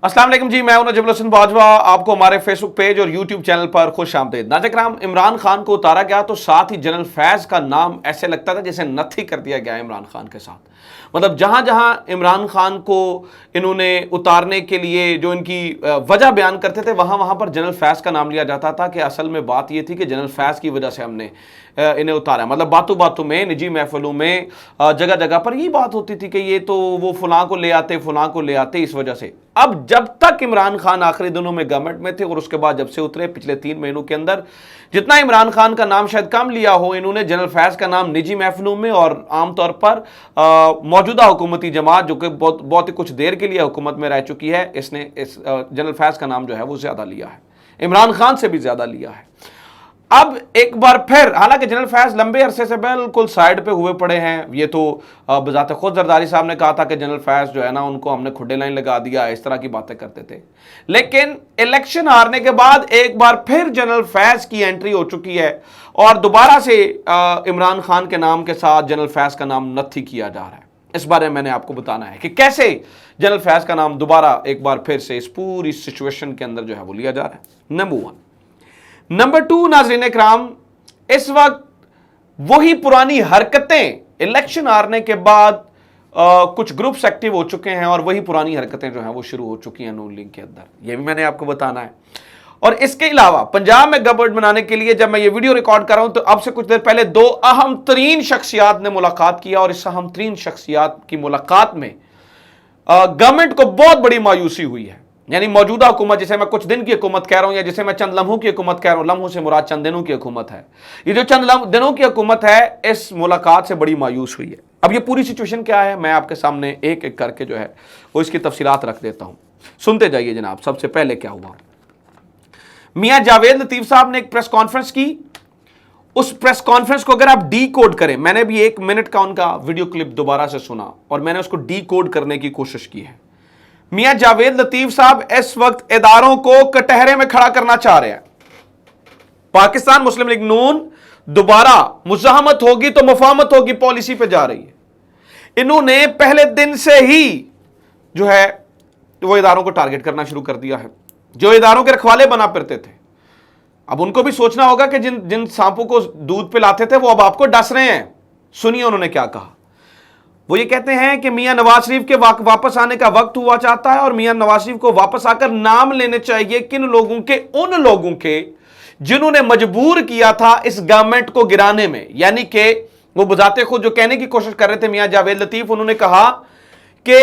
अस्सलाम वालेकुम जी, मैं हूं नजमुल हसन बाजवा। आपको हमारे फेसबुक पेज और यूट्यूब चैनल पर खुश आमदीद। नाज़रीन, इमरान खान को उतारा गया तो साथ ही जनरल फैज का नाम ऐसे लगता था जैसे नथी कर दिया गया इमरान खान के साथ। मतलब जहां जहां इमरान खान को इन्होंने उतारने के लिए जो इनकी वजह बयान करते थे वहां वहां पर जनरल फैज का नाम लिया जाता था कि असल में बात यह थी कि जनरल फैज की वजह से हमने इन्हें उतारा। मतलब बातों बातों में, निजी महफिलों में, जगह जगह पर यही बात होती थी कि ये तो वो फलां को ले आते, फलां को ले आते इस वजह से। अब जब तक इमरान खान आखिरी दिनों में गवर्नमेंट में थे और उसके बाद जब से उतरे पिछले 3 महीनों के अंदर, जितना इमरान खान का नाम शायद कम लिया हो, इन्होंने जनरल फैज का नाम निजी महफिलों में और आमतौर पर मौजूदा हुकूमती जमात जो कि बहुत ही कुछ देर के लिए हुकूमत में रह चुकी है, इसने इस जनरल फैज का नाम जो है वो ज्यादा लिया है, इमरान खान से भी ज्यादा लिया है। अब एक बार फिर, हालांकि जनरल फैज लंबे अरसे से बिल्कुल साइड पे हुए पड़े हैं। ये तो बजाते खुद जरदारी साहब ने कहा था कि जनरल फैज जो है ना, उनको हमने खुडे लाइन लगा दिया, इस तरह की बातें करते थे। लेकिन इलेक्शन हारने के बाद एक बार फिर जनरल फैज की एंट्री हो चुकी है और दोबारा से इमरान खान के नाम के साथ जनरल फैज का नाम नथी किया जा रहा है। इस बारे में मैंने आपको बताना है कि कैसे जनरल फैज का नाम दोबारा एक बार फिर से इस पूरी सिचुएशन के अंदर जो है वो लिया जा रहा है। नंबर 1। नंबर 2, नाज़रीन इकराम, इस वक्त वही पुरानी हरकतें इलेक्शन हारने के बाद कुछ ग्रुप्स एक्टिव हो चुके हैं और वही पुरानी हरकतें जो हैं वो शुरू हो चुकी हैं नून लीग के अंदर। यह भी मैंने आपको बताना है। और इसके अलावा पंजाब में गवर्नमेंट बनाने के लिए जब मैं ये वीडियो रिकॉर्ड कर रहा हूं तो अब से कुछ देर पहले 2 अहम तरीन शख्सियात ने मुलाकात किया और इस अहम तरीन शख्सियात की मुलाकात में गवर्नमेंट को बहुत बड़ी मायूसी हुई है। यानी मौजूदा हुकूमत, जिसे मैं कुछ दिन की हुकूमत कह रहा हूं या जिसे मैं चंद लम्हों की हुकूमत कह रहा हूं, लम्हों से मुराद चंद दिनों की हुकूमत है, ये जो चंद दिनों की हुकूमत है, इस मुलाकात से बड़ी मायूस हुई है। अब ये पूरी सिचुएशन क्या है, मैं आपके सामने एक एक करके जो है वो इसकी तफसीलात रख देता हूं। सुनते जाइए जनाब। सबसे पहले क्या हुआ, मियां जावेद लतीफ साहब ने एक प्रेस कॉन्फ्रेंस की। उस प्रेस कॉन्फ्रेंस को अगर आप डी कोड करें, मैंने भी 1 मिनट का उनका वीडियो क्लिप दोबारा से सुना और मैंने उसको डी कोड करने की कोशिश की है। मियां जावेद लतीफ साहब इस वक्त इदारों को कटहरे में खड़ा करना चाह रहे हैं। पाकिस्तान मुस्लिम लीग नून दोबारा मुजाहमत होगी तो मुफाहमत होगी पॉलिसी पे जा रही है। इन्होंने पहले दिन से ही जो है वो इदारों को टारगेट करना शुरू कर दिया है, जो इदारों के रखवाले बना फिरते थे। अब उनको भी सोचना होगा कि जिन जिन सांपों को दूध पिलाते थे वो अब आपको डस रहे हैं। सुनिए उन्होंने क्या कहा। वो ये कहते हैं कि मियां नवाज शरीफ के वापस आने का वक्त हुआ चाहता है और मियां नवाज शरीफ को वापस आकर नाम लेने चाहिए किन लोगों के, उन लोगों के जिन्होंने मजबूर किया था इस गवर्नमेंट को गिराने में। यानी कि वो बुझाते खुद जो कहने की कोशिश कर रहे थे मियां जावेद लतीफ, उन्होंने कहा कि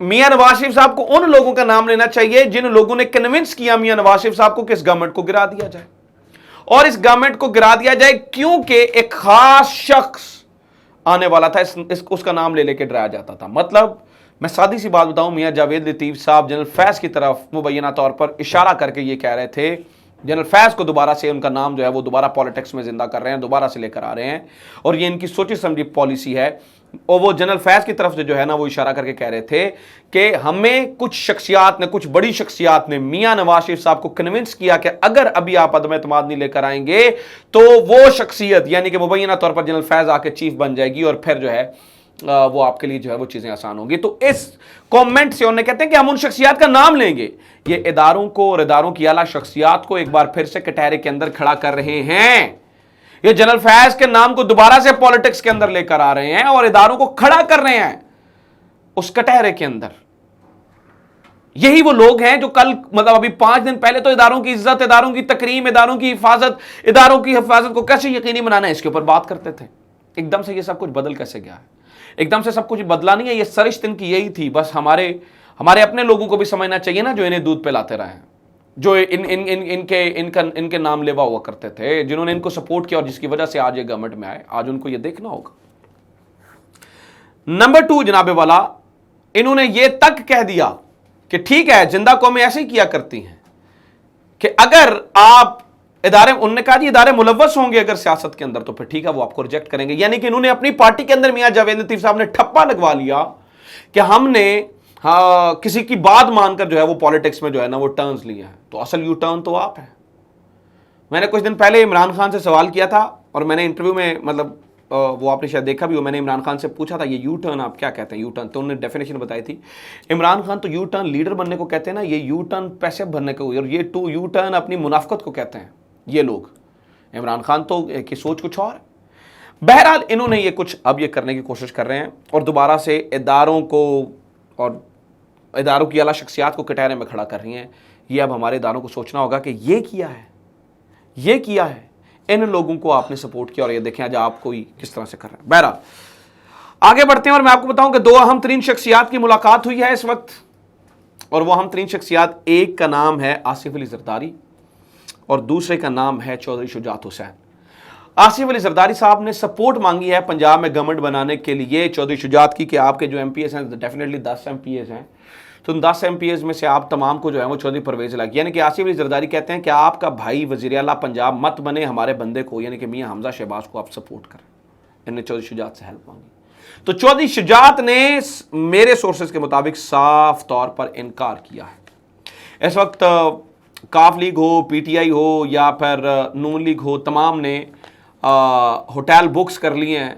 मियां नवाज शरीफ साहब को उन लोगों का नाम लेना चाहिए जिन लोगों ने कन्विंस किया मियां नवाज शरीफ साहब को कि इस गवर्नमेंट को गिरा दिया जाए। और इस गवर्नमेंट को गिरा दिया जाए क्योंकि एक खास शख्स आने वाला था, उसका नाम ले लेके डराया जाता था। मतलब मैं सादी सी बात बताऊं, मियां जावेद लतीफ साहब जनरल फैज की तरफ मुबैना तौर पर इशारा करके ये कह रहे थे, जनरल फैज को दोबारा से उनका नाम जो है वो दोबारा पॉलिटिक्स में जिंदा कर रहे हैं, दोबारा से लेकर आ रहे हैं और ये इनकी सोची समझी पॉलिसी है। और वो जनरल फैज की तरफ से जो है ना वो इशारा करके कह रहे थे कि हमें कुछ शख्सियात ने, कुछ बड़ी शख्सियात ने मियां नवाज शरीफ साहब को कन्विंस किया कि अगर अभी आप अदम एतमाद नहीं लेकर आएंगे तो वो शख्सियत यानी कि मुबैना तौर पर जनरल फैज आके चीफ बन जाएगी और फिर जो है वो आपके लिए जो है वो चीजें आसान होंगी। तो इस कमेंट से उन्होंने कहते हैं कि हम उन शख्सियात का नाम लेंगे। ये इदारों को और इदारों की आला शख्सियात को एक बार फिर से कटहरे के अंदर खड़ा कर रहे हैं। ये जनरल फैज के नाम को दोबारा से पॉलिटिक्स के अंदर लेकर आ रहे हैं और इदारों को खड़ा कर रहे हैं उस कटहरे के अंदर। यही वो लोग हैं जो कल, मतलब अभी 5 दिन पहले तो इदारों की इज्जत, इदारों की तकरीम, इदारों की हिफाजत को कैसे यकीनी बनाना है इसके ऊपर बात करते थे। एकदम से ये सब कुछ बदल कैसे गया है? एकदम से सब कुछ बदला नहीं है, ये सरिश्त इनकी यही थी। बस हमारे अपने लोगों को भी समझना चाहिए ना, जो इन्हें दूध पिलाते रहे हैं, जो इनके नाम लेवा हुआ करते थे, जिन्होंने इनको सपोर्ट किया और जिसकी वजह से आज ये गवर्नमेंट में आए, आज उनको ये देखना होगा। नंबर 2 जनाबे वाला, इन्होंने ये तक कह दिया कि ठीक है जिंदा कौमें ऐसे ही किया करती हैं कि अगर आप इदारे, उन्होंने कहा जी इदारे मुलव्वस होंगे अगर सियासत के अंदर तो फिर ठीक है वो आपको रिजेक्ट करेंगे। यानी कि इन्होंने अपनी पार्टी के अंदर मियां जावेद लतीफ साहब ने ठप्पा लगवा लिया कि हमने किसी की बात मानकर जो है वो पॉलिटिक्स में जो है ना वो टर्न्स लिए हैं। तो असल यू टर्न तो आप है। मैंने कुछ दिन पहले इमरान खान से सवाल किया था और मैंने इंटरव्यू में मतलब वो आपने शायद देखा भी हो, मैंने इमरान खान से पूछा था ये यू टर्न आप क्या कहते हैं यू टर्न, तो उन्होंने डेफिनेशन बताई थी। इमरान खान तो यू टर्न लीडर बनने को कहते हैं ना, ये यू टर्न पैसे भरने को, और ये यू टर्न अपनी मुनाफकत को कहते हैं ये लोग। इमरान खान तो की सोच कुछ और है। बहरहाल इन्होंने ये कुछ अब ये करने की कोशिश कर रहे हैं और दोबारा से इदारों को और इदारों की आला शख्सियात को कटहरे में खड़ा कर रही हैं। ये अब हमारे इदारों को सोचना होगा कि ये किया है, ये किया है, इन लोगों को आपने सपोर्ट किया और ये देखें आज आप कोई किस तरह से कर रहे हैं। बहरहाल आगे बढ़ते हैं और मैं आपको बताऊं कि 2 अहम तरीन शख्सियात की मुलाकात हुई है इस वक्त, और वो अहम तरीन शख्सियात, एक का नाम है आसिफ अली जरदारी और दूसरे का नाम है चौधरी शुजात हुसैन। आसिफ अली जरदारी साहब ने सपोर्ट मांगी है पंजाब में गवर्नमेंट बनाने के लिए चौधरी शुजात की कि आपके जो MPs हैं डेफिनेटली 10 MPs हैं, तो उन 10 MPs में से आप तमाम को जो है वो चौधरी परवेज़ लागी, यानी कि आसिफ अली जरदारी कहते हैं कि आपका भाई वज़ीर आला पंजाब मत बने, हमारे बंदे को यानी कि मियां हमजा शहबाज को आप सपोर्ट करें। इन्होंने चौधरी शुजात से हेल्प मांगी, तो चौधरी शुजात ने मेरे सोर्सेज के मुताबिक साफ तौर पर इनकार किया है। इस वक्त काफ लीग हो, PTI हो या फिर नून लीग हो, तमाम ने होटल बुक्स कर लिए हैं,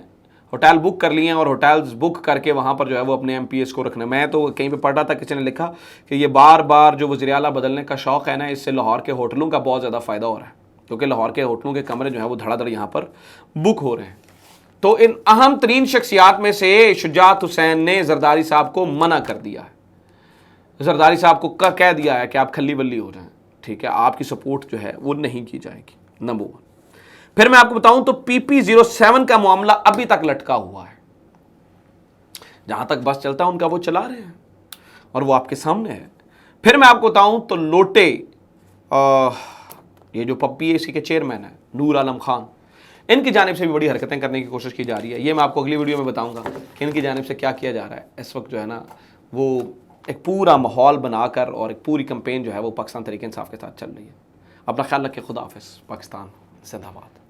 होटल बुक कर लिए हैं और होटल्स बुक करके वहाँ पर जो है वो अपने MPs को रखना। मैं तो कहीं पे पढ़ रहा था, किसी ने लिखा कि ये बार बार जो वज़ीर आला बदलने का शौक़ है ना, इससे लाहौर के होटलों का बहुत ज़्यादा फ़ायदा हो रहा है, क्योंकि लाहौर के होटलों के कमरे जो है वो धड़ाधड़ यहाँ पर बुक हो रहे हैं। तो इन अहम तरीन शख्सियात में से शुजात हुसैन ने जरदारी साहब को मना कर दिया है, जरदारी साहब को कह दिया है कि आप खल्ली बल्ली हो जाएं, ठीक है, आपकी सपोर्ट जो है वो नहीं की जाएगी, नंबर 1। फिर मैं आपको बताऊं तो PP07 का मामला अभी तक लटका हुआ है, जहां तक बस चलता है उनका वो चला रहे हैं और वो आपके सामने है। फिर मैं आपको बताऊं तो लोटे, ये जो PPAC के चेयरमैन है नूर आलम खान, इनकी जानिब से भी बड़ी हरकतें करने की कोशिश की जा रही है। ये मैं आपको अगली वीडियो में बताऊंगा कि इनकी जानिब से क्या किया जा रहा है। इस वक्त जो है ना वो एक पूरा माहौल बनाकर और एक पूरी कैंपेन जो है वो पाकिस्तान तहरीक इंसाफ के साथ चल रही है। अपना ख्याल रखिए, खुदा हाफिज़, पाकिस्तान जिंदाबाद।